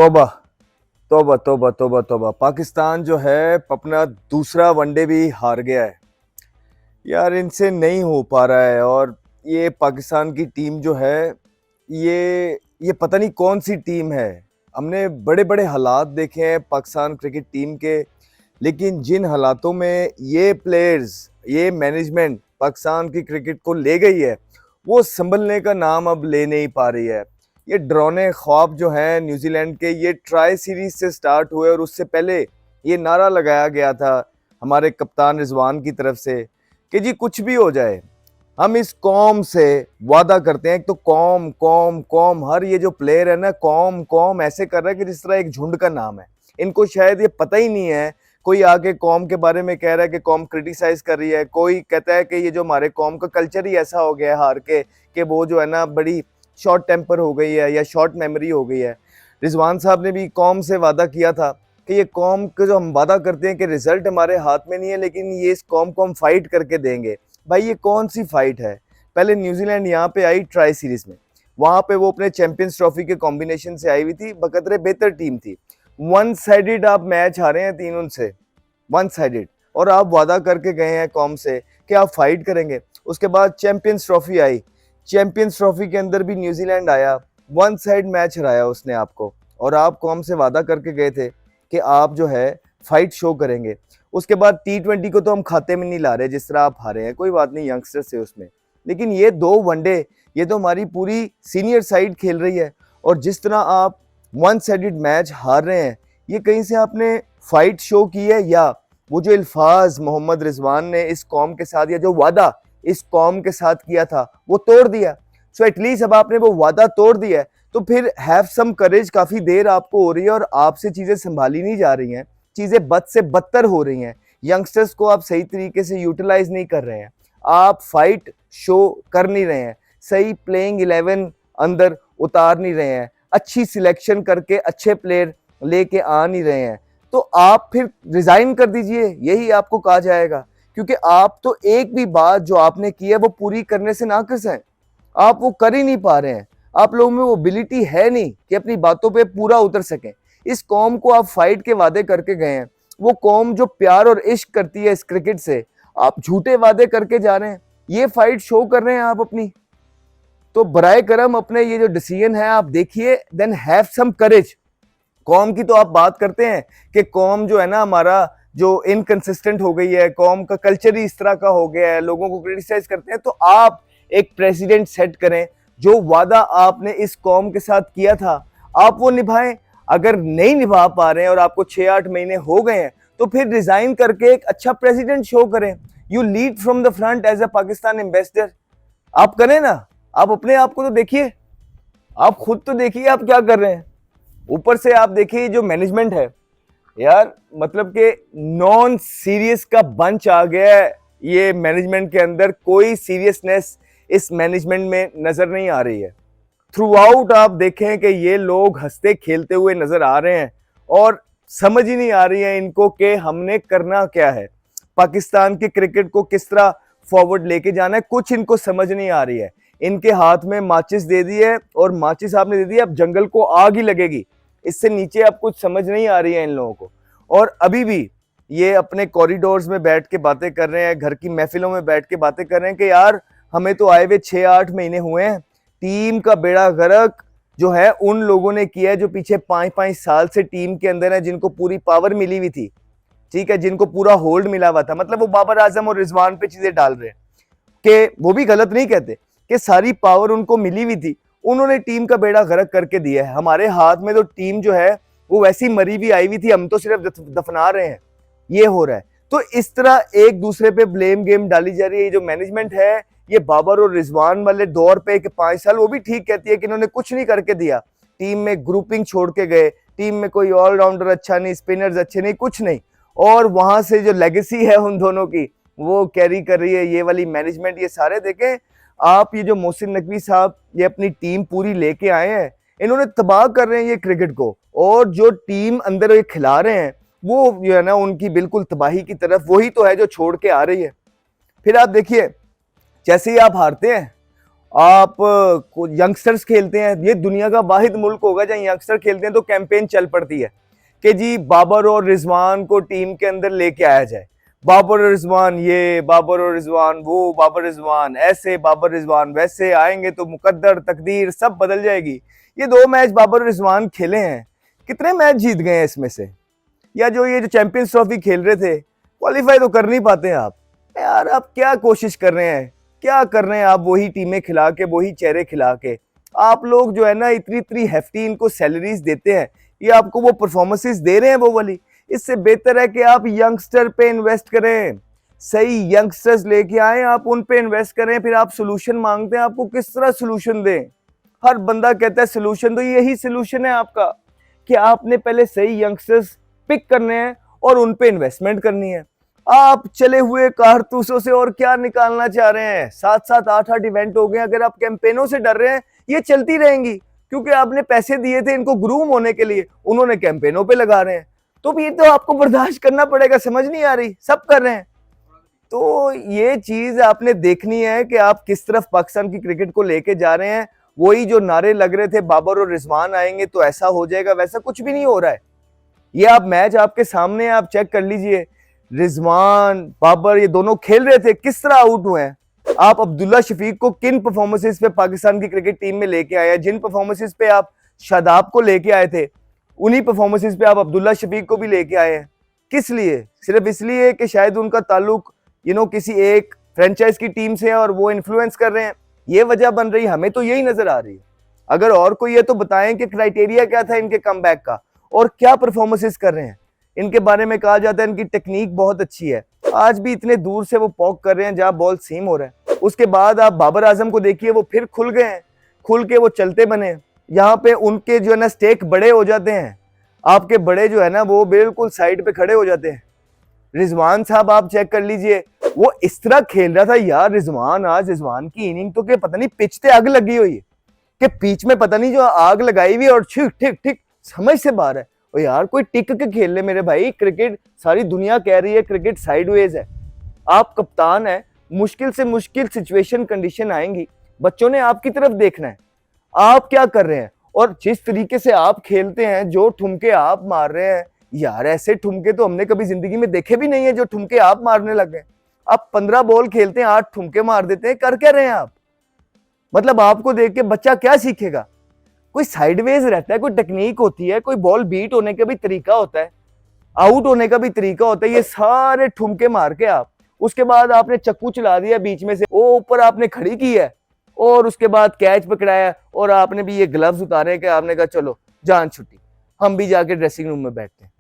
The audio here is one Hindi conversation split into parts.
तौबा तौबा तौबा तौबा तौबा। पाकिस्तान जो है अपना दूसरा वनडे भी हार गया है यार, इनसे नहीं हो पा रहा है। और ये पाकिस्तान की टीम जो है ये पता नहीं कौन सी टीम है। हमने बड़े बड़े हालात देखे हैं पाकिस्तान क्रिकेट टीम के, लेकिन जिन हालातों में ये प्लेयर्स, ये मैनेजमेंट पाकिस्तान की क्रिकेट को ले गई है, वो संभलने का नाम अब ले नहीं पा रही है। ये डरावने ख्वाब जो हैं न्यूजीलैंड के, ये ट्राई सीरीज से स्टार्ट हुए और उससे पहले ये नारा लगाया गया था हमारे कप्तान रिजवान की तरफ से कि जी कुछ भी हो जाए हम इस कौम से वादा करते हैं। तो कौम कौम कौम, हर ये जो प्लेयर है ना, कौम कौम ऐसे कर रहा है कि जिस तरह एक झुंड का नाम है। इनको शायद ये पता ही नहीं है। कोई आके कौम के बारे में कह रहा है कि कौम क्रिटिसाइज कर रही है, कोई कहता है कि ये जो हमारे कौम का कल्चर ही ऐसा हो गया है हार के कि वो जो है ना बड़ी शॉर्ट टेम्पर हो गई है या शॉर्ट मेमोरी हो गई है। रिजवान साहब ने भी कौम से वादा किया था कि ये कौम का जो हम वादा करते हैं कि रिजल्ट हमारे हाथ में नहीं है, लेकिन ये इस कौम को हम फाइट करके देंगे। भाई ये कौन सी फाइट है? पहले न्यूजीलैंड यहाँ पे आई ट्राई सीरीज में, वहां पे वो अपने चैंपियंस ट्रॉफी के कॉम्बिनेशन से आई हुई थी, बकदरे बेहतर टीम थी। वन साइडेड आप मैच हारे हैं तीनों से, वन साइडेड। और आप वादा करके गए हैं कौम से कि आप फाइट करेंगे। उसके बाद champions trophy I, champions trophy के अंदर भी न्यूजीलैंड आया, वन साइड मैच हराया उसने आपको। और आप कौम से वादा करके गए थे कि आप जो है फाइट शो करेंगे। उसके बाद T20 को तो हम खाते में नहीं ला रहे, जिस तरह आप हारे हैं कोई बात नहीं, यंगस्टर से उसमें, लेकिन ये दो वनडे, ये तो हमारी पूरी सीनियर साइड खेल रही है। और जिस तरह आप वन साइडेड मैच हार रहे हैं, ये कहीं से आपने फाइट शो की है या वो जो अल्फाज मोहम्मद रिजवान ने इस कौम के साथ या जो वादा इस कौम के साथ किया था वो तोड़ दिया। सो एटलीस्ट अब आपने वो वादा तोड़ दिया है तो फिर हैव सम करेज। काफी देर आपको हो रही है और आपसे चीजें संभाली नहीं जा रही हैं, चीजें बद से बदतर हो रही हैं। यंगस्टर्स को आप सही तरीके से यूटिलाइज नहीं कर रहे हैं, आप फाइट शो कर नहीं रहे हैं, सही प्लेइंग 11 अंदर उतार नहीं रहे हैं, अच्छी सिलेक्शन करके अच्छे प्लेयर लेके आ नहीं रहे हैं। तो आप फिर रिजाइन कर दीजिए, यही आपको कहा जाएगा, क्योंकि आप तो एक भी बात जो आपने की है वो पूरी करने से नाकिस हैं। आप वो कर ही नहीं पा रहे हैं, आप लोगों में वो एबिलिटी है नहीं कि अपनी बातों पे पूरा उतर सकें। इस कौम को आप फाइट के वादे करके गए हैं, वो कौम जो प्यार और इश्क करती है इस क्रिकेट से, आप झूठे वादे करके जा रहे हैं, ये फाइट शो कर रहे हैं आप अपनी। तो बराए करम अपने ये जो डिसीजन है आप देखिए, देन हैव सम करेज। कौम की तो आप बात करते हैं कि कौम जो है ना हमारा जो इनकंसिस्टेंट हो गई है, कौम का कल्चर ही इस तरह का हो गया है, लोगों को क्रिटिसाइज करते हैं। तो आप एक प्रेसिडेंट सेट करें, जो वादा आपने इस कौम के साथ किया था आप वो निभाएं। अगर नहीं निभा पा रहे हैं और आपको 6-8 महीने हो गए हैं तो फिर रिजाइन करके एक अच्छा प्रेसिडेंट शो करें। You lead from the front as a Pakistan ambassador, आप करें ना। आप अपने आप को तो देखिए, आप खुद तो देखिए आप क्या कर रहे हैं। ऊपर से आप देखिए जो मैनेजमेंट है यार, मतलब कि नॉन सीरियस का बंच आ गया है। ये मैनेजमेंट के अंदर कोई सीरियसनेस इस मैनेजमेंट में नजर नहीं आ रही है। थ्रू आउट आप देखें कि ये लोग हंसते खेलते हुए नजर आ रहे हैं और समझ ही नहीं आ रही है इनको कि हमने करना क्या है, पाकिस्तान के क्रिकेट को किस तरह फॉरवर्ड लेके जाना है, कुछ इनको समझ नहीं आ रही है। इनके हाथ में माचिस दे दी है और माचिस आपने दे दी, अब जंगल को आग ही लगेगी, इससे नीचे अब कुछ समझ नहीं आ रही है इन लोगों को। और अभी भी ये अपने कॉरिडोर्स में बैठ के बातें कर रहे हैं, घर की महफिलों में बैठ के बातें कर रहे हैं कि यार हमें तो आए हुए 6-8 महीने हुए हैं, टीम का बेड़ा गर्क जो है उन लोगों ने किया है जो पीछे 5-5 साल से टीम के अंदर है, जिनको पूरी पावर मिली हुई थी, ठीक है, जिनको पूरा होल्ड मिला हुआ था। मतलब वो बाबर आजम और रिजवान पे चीजें डाल रहे हैं कि वो भी गलत नहीं कहते कि सारी पावर उनको मिली हुई थी, उन्होंने टीम का बेड़ा गर्क करके दिया है। हमारे हाथ में तो टीम जो है वो वैसी मरी भी आई हुई थी, हम तो सिर्फ दफना रहे हैं, ये हो रहा है। तो इस तरह एक दूसरे पे ब्लेम गेम डाली जा रही है। ये जो मैनेजमेंट है, ये बाबर और रिजवान वाले दौर पे कि 5 साल, वो भी ठीक कहती है कि इन्होंने कुछ नहीं करके दिया, टीम में ग्रुपिंग छोड़ के गए, टीम में कोई ऑलराउंडर अच्छा नहीं, स्पिनर्स अच्छे नहीं, कुछ नहीं। और वहां से जो लेगेसी है उन दोनों की वो कैरी कर रही है ये वाली मैनेजमेंट। ये सारे देखें आप, ये जो मोहसिन नकवी साहब ये अपनी टीम पूरी लेके आए हैं, इन्होंने तबाह कर रहे हैं ये क्रिकेट को, और जो टीम अंदर ये खिला रहे हैं वो जो है ना उनकी बिल्कुल तबाही की तरफ, वही तो है जो छोड़ के आ रही है। फिर आप देखिए जैसे ही आप हारते हैं आप यंगस्टर्स खेलते हैं, ये दुनिया का वाहिद मुल्क होगा जहां यंगस्टर खेलते हैं तो कैंपेन चल पड़ती है कि जी बाबर और रिजवान को टीम के अंदर लेके आया जाए। बाबर और रिजवान ये, बाबर और रिजवान वो, बाबर रिजवान ऐसे, बाबर रिजवान वैसे, आएंगे तो मुकद्दर तकदीर सब बदल जाएगी। ये 2 मैच बाबर और रिजवान खेले हैं, कितने मैच जीत गए हैं इसमें से? या जो ये जो चैंपियंस ट्रॉफी खेल रहे थे, क्वालिफाई तो कर नहीं पाते हैं आप। यार आप क्या कोशिश कर रहे हैं, क्या कर रहे हैं आप? वही टीमें खिला के, वही चेहरे खिला के आप लोग जो है ना इतनी इतनी हेफ्टी इनको सैलरीज देते हैं, ये आपको वो परफॉर्मेंसेस दे रहे हैं वो वाली। इससे बेहतर है कि आप यंगस्टर पे इन्वेस्ट करें, सही यंगस्टर्स लेके आए, आप उन पे इन्वेस्ट करें। फिर आप सोल्यूशन मांगते हैं, आपको किस तरह सोल्यूशन दें? हर बंदा कहता है सोल्यूशन, तो यही सोल्यूशन है आपका कि आपने पहले सही यंगस्टर्स पिक करने हैं और उन पे इन्वेस्टमेंट करनी है। आप चले हुए कारतूसों से और क्या निकालना चाह रहे हैं? 7-7 8-8 इवेंट हो गए, अगर आप कैंपेनों से डर रहे हैं ये चलती रहेंगी, क्योंकि आपने पैसे दिए थे इनको ग्रूम होने के लिए, उन्होंने कैंपेनों पे लगा रहे हैं, तो ये तो आपको बर्दाश्त करना पड़ेगा। समझ नहीं आ रही? सब कर रहे हैं। तो ये चीज आपने देखनी है कि आप किस तरफ पाकिस्तान की क्रिकेट को लेके जा रहे हैं। वही जो नारे लग रहे थे बाबर और रिजवान आएंगे तो ऐसा हो जाएगा, वैसा कुछ भी नहीं हो रहा है। ये आप मैच आपके सामने है, आप चेक कर लीजिए, रिजवान बाबर ये दोनों खेल रहे थे, किस तरह आउट हुए हैं। आप अब्दुल्ला शफीक को किन परफॉर्मेंसेस पे पाकिस्तान की क्रिकेट टीम में लेके आए हैं? जिन परफॉर्मेंसेस पे आप शादाब को लेके आए थे, उन्हीं परफॉर्मेंसेस पे आप अब्दुल्ला शफीक को भी लेके आए हैं। किस लिए? सिर्फ इसलिए कि शायद उनका ताल्लुक किसी एक फ्रेंचाइज की टीम से है और वो इन्फ्लुएंस कर रहे हैं, ये वजह बन रही है? हमें तो यही नजर आ रही है। अगर और कोई है तो बताएं कि क्राइटेरिया क्या था इनके कमबैक का और क्या परफॉर्मेंसेस कर रहे हैं। इनके बारे में कहा जाता है इनकी टेक्निक बहुत अच्छी है, आज भी इतने दूर से वो पॉक कर रहे हैं जहां बॉल सीम हो रहा है। उसके बाद आप बाबर आजम को देखिए, वो फिर खुल गए हैं, खुल के वो चलते बने। यहाँ पे उनके जो है ना स्टेक बड़े हो जाते हैं, आपके बड़े जो है ना वो बिल्कुल साइड पे खड़े हो जाते हैं। रिजवान साहब आप चेक कर लीजिए, वो इस तरह खेल रहा था यार रिजवान। आज रिजवान की इनिंग तो के पता नहीं पिच पे आग लगी हुई है कि बीच में पता नहीं जो आग लगाई हुई और ठीक ठीक ठीक समझ से बाहर है। और यार कोई टिक के खेल ले मेरे भाई, क्रिकेट सारी दुनिया कह रही है क्रिकेट साइडवेज है। आप कप्तान है, मुश्किल से मुश्किल सिचुएशन कंडीशन आएंगी, बच्चों ने आपकी तरफ देखना है। आप क्या कर रहे हैं और जिस तरीके से आप खेलते हैं, जो ठुमके आप मार रहे हैं यार, ऐसे ठुमके तो हमने कभी जिंदगी में देखे भी नहीं है जो ठुमके आप मारने लग गए। आप 15 बॉल खेलते हैं 8 ठुमके मार देते हैं, कर क्या रहे हैं आप? मतलब आपको देख के बच्चा क्या सीखेगा? कोई साइडवेज रहता है, कोई टेक्निक होती है, कोई बॉल बीट होने का भी तरीका होता है, आउट होने का भी तरीका होता है। ये सारे ठुमके मार के आप उसके बाद आपने चक्कू चला दिया बीच में से, वो ऊपर आपने खड़ी की है और उसके बाद कैच पकड़ाया और आपने भी ये ग्लव्स उतारे कि आपने कहा चलो जान छुट्टी, हम भी जाके ड्रेसिंग रूम में बैठते हैं।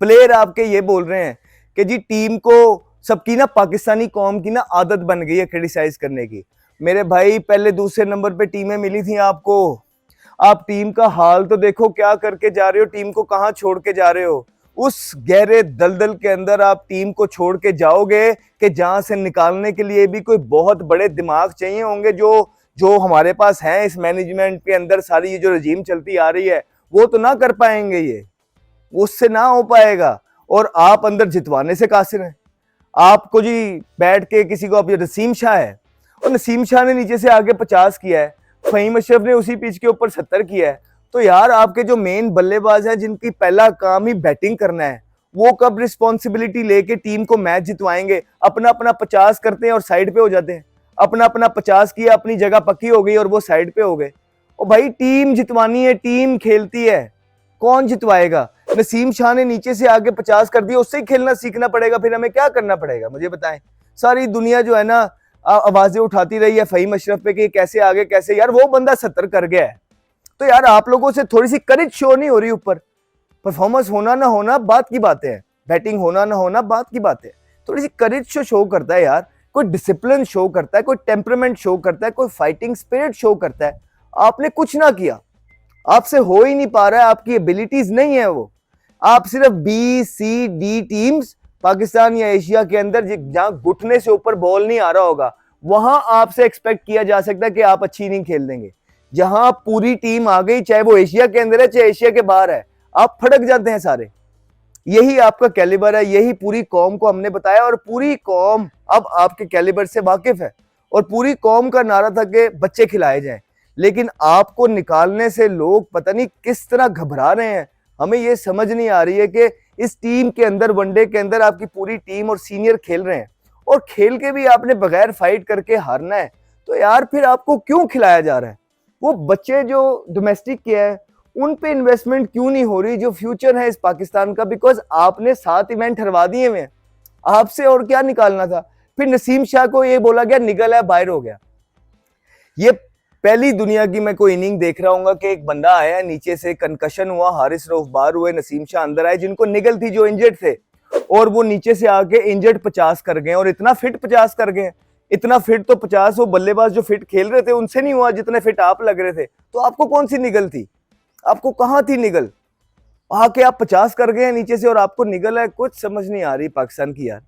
प्लेयर आपके ये बोल रहे हैं कि जी टीम को सबकी ना पाकिस्तानी कौम की ना आदत बन गई है क्रिटिसाइज करने की। मेरे भाई पहले दूसरे नंबर पे टीमें मिली थी आपको, आप टीम का हाल तो देखो क्या करके जा रहे हो, टीम को कहां छोड़ के जा रहे हो। उस गहरे दलदल के अंदर आप टीम को छोड़ के जाओगे कि जहां से निकालने के लिए भी कोई बहुत बड़े दिमाग चाहिए होंगे, जो जो हमारे पास हैं इस मैनेजमेंट के अंदर। सारी ये जो रजीम चलती आ रही है वो तो ना कर पाएंगे, ये उससे ना हो पाएगा। और आप अंदर जितवाने से कासिर हैं। आपको जी बैठ के किसी को, आप ये नसीम शाह है और नसीम शाह ने नीचे से आगे 50 किया है, फहीम अशरफ ने उसी पिच के ऊपर 70 किया है। तो यार आपके जो मेन बल्लेबाज हैं जिनकी पहला काम ही बैटिंग करना है, वो कब रिस्पॉन्सिबिलिटी लेके टीम को मैच जितवाएंगे? अपना अपना 50 करते हैं और साइड पे हो जाते हैं। अपना अपना 50 किया, अपनी जगह पक्की हो गई और वो साइड पे हो गए। और भाई टीम जितवानी है, टीम खेलती है, कौन जितवाएगा? नसीम शाह ने नीचे से आगे 50 कर दिया, उससे ही खेलना सीखना पड़ेगा। फिर हमें क्या करना पड़ेगा मुझे बताएं? सारी दुनिया जो है ना आवाजें उठाती रही है फहीम अशरफ पे कि कैसे आगे कैसे, यार वो बंदा 70 कर गया है। तो यार आप लोगों से थोड़ी सी करेज शो नहीं हो रही ऊपर? परफॉर्मेंस होना ना होना बात की बात है, बैटिंग होना ना होना बात की बात है, थोड़ी सी करेज शो करता है यार, कोई डिसिप्लिन शो करता है, कोई टेम्परामेंट शो करता है, कोई फाइटिंग स्पिरिट शो करता है। आपने कुछ ना किया, आपसे हो ही नहीं पा रहा है, आपकी एबिलिटीज नहीं है वो। आप सिर्फ B-C-D टीम्स पाकिस्तान या एशिया के अंदर जहां घुटने से ऊपर बॉल नहीं आ रहा होगा, वहां आपसे एक्सपेक्ट किया जा सकता है कि आप अच्छी इनिंग खेल देंगे। जहां पूरी टीम आ गई, चाहे वो एशिया के अंदर है चाहे एशिया के बाहर है, आप फटक जाते हैं सारे। यही आपका कैलिबर है, यही पूरी कौम को हमने बताया और पूरी कौम अब आपके कैलिबर से वाकिफ है। और पूरी कौम का नारा था कि बच्चे खिलाए जाएं। लेकिन आपको निकालने से लोग पता नहीं किस तरह घबरा रहे हैं। हमें ये समझ नहीं आ रही है कि इस टीम के अंदर, वनडे के अंदर आपकी पूरी टीम और सीनियर खेल रहे हैं और खेल के भी आपने बगैर फाइट करके हारना है, तो यार फिर आपको क्यों खिलाया जा रहा है? वो बच्चे जो डोमेस्टिक के हैं उन पे इन्वेस्टमेंट क्यों नहीं हो रही, जो फ्यूचर है इस पाकिस्तान का? बिकॉज आपने 7 इवेंट हरवा दिए हुए हैं, आपसे और क्या निकालना था? फिर नसीम शाह को ये बोला गया निगल है, बाहर हो गया। ये पहली दुनिया की मैं कोई इनिंग देख रहा हूँ कि एक बंदा आया नीचे से, कंकशन हुआ, हारिस रऊफ बाहर हुए, नसीम शाह अंदर आए, जिनको निगल थी, जो इंजर्ड थे, और वो नीचे से आके इंजर्ड 50 कर गए और इतना फिट 50 कर गए। इतना फिट तो 50 वो बल्लेबाज जो फिट खेल रहे थे उनसे नहीं हुआ जितने फिट आप लग रहे थे। तो आपको कौन सी निगल थी? आपको कहाँ थी निगल? आके आप 50 कर गए नीचे से और आपको निगल है। कुछ समझ नहीं आ रही पाकिस्तान की यार,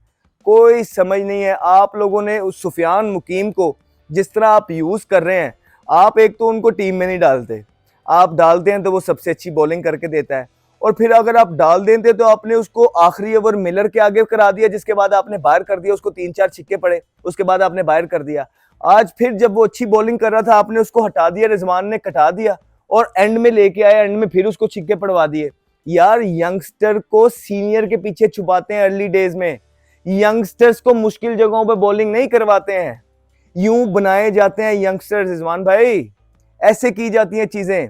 कोई समझ नहीं है। आप लोगों ने उस सुफियान मुकीम को जिस तरह आप यूज कर रहे हैं, आप एक तो उनको टीम में नहीं डालते, आप डालते हैं तो वो सबसे अच्छी बॉलिंग करके देता है, और फिर अगर आप डाल देते तो आपने उसको आखिरी ओवर मिलर के आगे करा दिया, जिसके बाद आपने बाहर कर दिया, उसको 3-4 छिक्के पड़े, उसके बाद आपने बाहर कर दिया। आज फिर जब वो अच्छी बॉलिंग कर रहा था आपने उसको हटा दिया, रिजवान ने कटा दिया और एंड में लेके आया, एंड में फिर उसको छिक्के पड़वा दिए। यार यंगस्टर को सीनियर के पीछे छुपाते हैं अर्ली डेज में, यंगस्टर्स को मुश्किल जगहों पे बॉलिंग नहीं करवाते हैं, यूं बनाए जाते हैं यंगस्टर्स। रिजवान भाई, ऐसे की जाती हैं चीजें।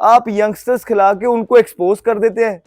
आप यंगस्टर्स खिला के उनको एक्सपोज कर देते हैं।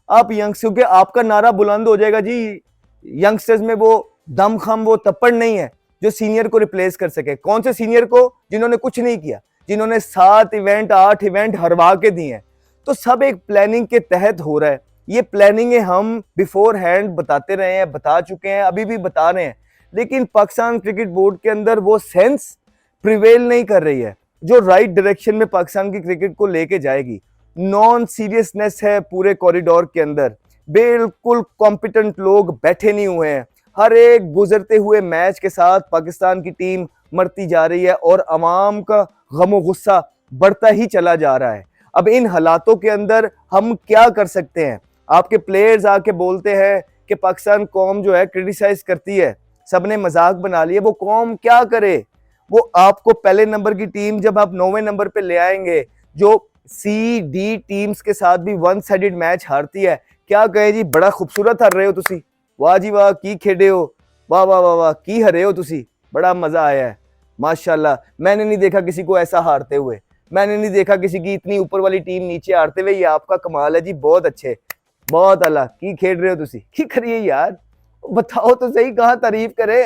आप यंगस्टर के, आपका नारा बुलंद हो जाएगा जी, यंगस्टर्स में वो दमखम, वो तप्पड़ नहीं है जो सीनियर को रिप्लेस कर सके। कौन से सीनियर को? जिन्होंने कुछ नहीं किया, जिन्होंने 7 इवेंट 8 इवेंट हरवा के दिए हैं। तो सब एक प्लानिंग के तहत हो रहा है। ये प्लानिंग हम बिफोर हैंड बताते रहे हैं, बता चुके हैं, अभी भी बता रहे हैं, लेकिन पाकिस्तान क्रिकेट बोर्ड के अंदर वो सेंस प्रिवेल नहीं कर रही है जो राइट डायरेक्शन में पाकिस्तान की क्रिकेट को लेके जाएगी। नॉन सीरियसनेस है पूरे कॉरिडोर के अंदर, बिल्कुल कॉम्पिटेंट लोग बैठे नहीं हुए हैं। हर एक गुजरते हुए मैच के साथ पाकिस्तान की टीम मरती जा रही है और अवाम का गमो गुस्सा बढ़ता ही चला जा रहा है। अब इन हालातों के अंदर हम क्या कर सकते हैं? आपके प्लेयर्स आके बोलते हैं कि पाकिस्तान कौम जो है क्रिटिसाइज करती है, सबने मजाक बना लिया। वो कौम क्या करे? वो आपको पहले नंबर की टीम जब आप 9वें नंबर पे ले आएंगे, जो सी डी टीम्स के साथ भी वन साइडेड मैच हारती है, क्या कहे जी, बड़ा खूबसूरत हर रहे हो तुसी, वाह जी वाह, की खेडे हो, वाह वाह वाह वाह, की हरे हो तुसी, बड़ा मजा आया है, माशाल्लाह। मैंने नहीं देखा किसी को ऐसा हारते हुए, मैंने नहीं देखा किसी की इतनी ऊपर वाली टीम नीचे हारते हुए। ये आपका कमाल है जी, बहुत अच्छे, बहुत अल्लाह, की खेड रहे हो तुसी, की करिए यार, बताओ तो सही, कहाँ तारीफ करे,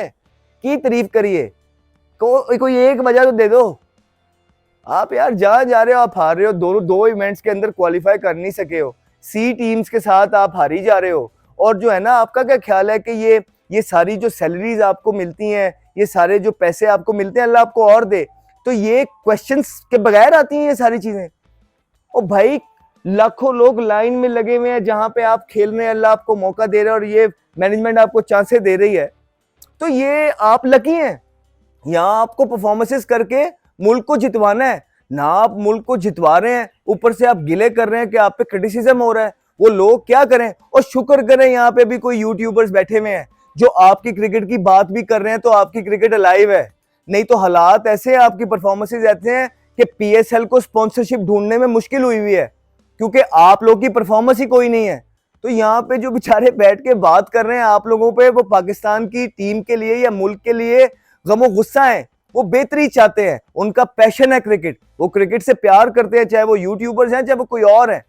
की तारीफ करिए, कोई एक वजह तो दे दो। आप यार जहां जा रहे हो आप हार रहे हो, दो इवेंट्स के अंदर क्वालिफाई कर नहीं सके हो, सी टीम्स के साथ आप हारी जा रहे हो। और जो है ना, आपका क्या ख्याल है कि ये सारी जो सैलरीज आपको मिलती हैं, ये सारे जो पैसे आपको मिलते हैं, अल्लाह आपको और दे, तो ये क्वेश्चंस के बगैर आती हैं ये सारी चीजें? ओ भाई, लाखों लोग लाइन में लगे हुए हैं जहां पे आप खेल रहे हैं, अल्लाह आपको मौका दे रहा है और ये मैनेजमेंट आपको चांसेस दे रही है, तो ये आप लकी हैं। यहाँ आपको परफॉर्मेंसेस करके मुल्क को जितवाना है ना, आप मुल्क को जितवा रहे हैं, ऊपर से आप गिले कर रहे हैं कि आप पे क्रिटिसिज्म हो रहा है। वो लोग क्या करें? और शुक्र करें यहाँ पे भी कोई यूट्यूबर्स बैठे हुए हैं जो आपकी क्रिकेट की बात भी कर रहे हैं, तो आपकी क्रिकेट अलाइव है। नहीं तो हालात ऐसे हैं, आपकी परफॉर्मेंसेज ऐसे हैं कि पीएसएल को स्पॉन्सरशिप ढूंढने में मुश्किल हुई हुई है, क्योंकि आप लोग की परफॉर्मेंस ही कोई नहीं है। तो यहाँ पे जो बेचारे बैठ के बात कर रहे हैं आप लोगों पे, वो पाकिस्तान की टीम के लिए या मुल्क के लिए गमो गुस्सा है, वो बेहतरी चाहते हैं, उनका पैशन है क्रिकेट, वो क्रिकेट से प्यार करते हैं, चाहे वो यूट्यूबर्स हैं, चाहे वो कोई और है,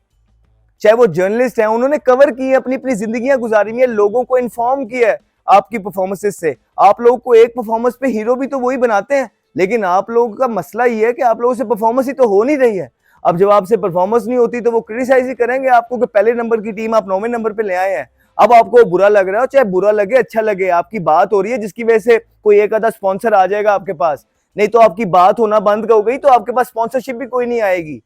चाहे वो जर्नलिस्ट हैं, उन्होंने कवर की है, अपनी अपनी जिंदगियां गुजारी हुई है, लोगों को इन्फॉर्म किया है आपकी परफॉर्मेंसेस से। आप लोगों को एक परफॉर्मेंस पे हीरो भी तो वही बनाते हैं, लेकिन आप लोगों का मसला ये है कि आप लोगों से परफॉर्मेंस ही तो हो नहीं रही है। अब जब आपसे परफॉर्मेंस नहीं होती तो वो क्रिटिसाइज ही करेंगे आपको कि पहले नंबर की टीम आप 9वें नंबर पे ले आए हैं। अब आपको बुरा लग रहा है, चाहे बुरा लगे अच्छा लगे, आपकी बात हो रही है जिसकी वजह से कोई एक आधा स्पॉन्सर आ जाएगा आपके पास, नहीं तो आपकी बात होना बंद हो गई तो आपके पास स्पॉन्सरशिप भी कोई नहीं आएगी।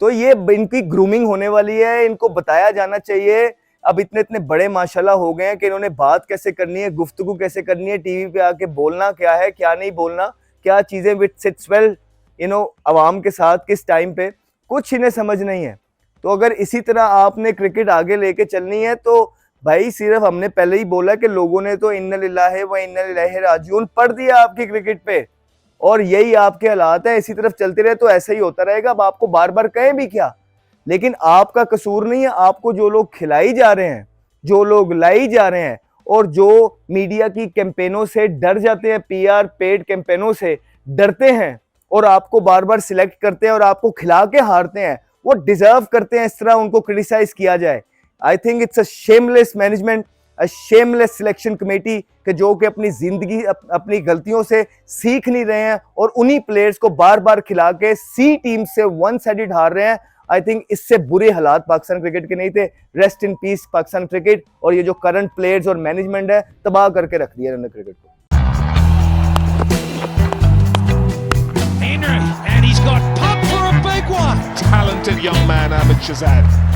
तो ये इनकी ग्रूमिंग होने वाली है, इनको बताया जाना चाहिए। अब इतने इतने बड़े माशाल्लाह हो गए हैं कि इन्होंने बात कैसे करनी है, गुफ्तगू कैसे करनी है, टीवी पे आके बोलना क्या है, क्या नहीं बोलना, क्या चीजें विच सिट्स वेल अवाम के साथ किस टाइम पे, कुछ इन्हें समझ नहीं है। तो अगर इसी तरह आपने क्रिकेट आगे लेके चलनी है तो भाई सिर्फ हमने पहले ही बोला कि लोगों ने तो इन्ना लिल्लाहि व इन्ना इलैहि राजिऊन पढ़ दिया आपकी क्रिकेट पे, और यही आपके हालात है। इसी तरफ चलते रहे तो ऐसा ही होता रहेगा। अब आपको बार बार कहें भी क्या, लेकिन आपका कसूर नहीं है। आपको जो लोग खिलाई जा रहे हैं, जो लोग लाई जा रहे हैं, और जो मीडिया की कैंपेनों से डर जाते हैं, पीआर पेड कैंपेनों से डरते हैं और आपको बार बार सिलेक्ट करते हैं और आपको खिला के हारते हैं, वो डिजर्व करते हैं इस तरह उनको क्रिटिसाइज किया जाए। I think it's a shameless management, a shameless selection committee कि जो कि अपनी जिंदगी अपनी गलतियों से सीख नहीं रहे हैं और उन्हीं प्लेयर्स को बार बार खिला के सी टीम से वन साइडेड हार रहे हैं। आई थिंक इससे बुरे हालात पाकिस्तान क्रिकेट के नहीं थे। Rest in peace Pakistan cricket. और ये जो करंट प्लेयर्स और मैनेजमेंट है, तबाह करके रख दिया इन्होंने क्रिकेट को। Henry, and he's got pumped for a big one. Talented young man, Ahmed Shahzad.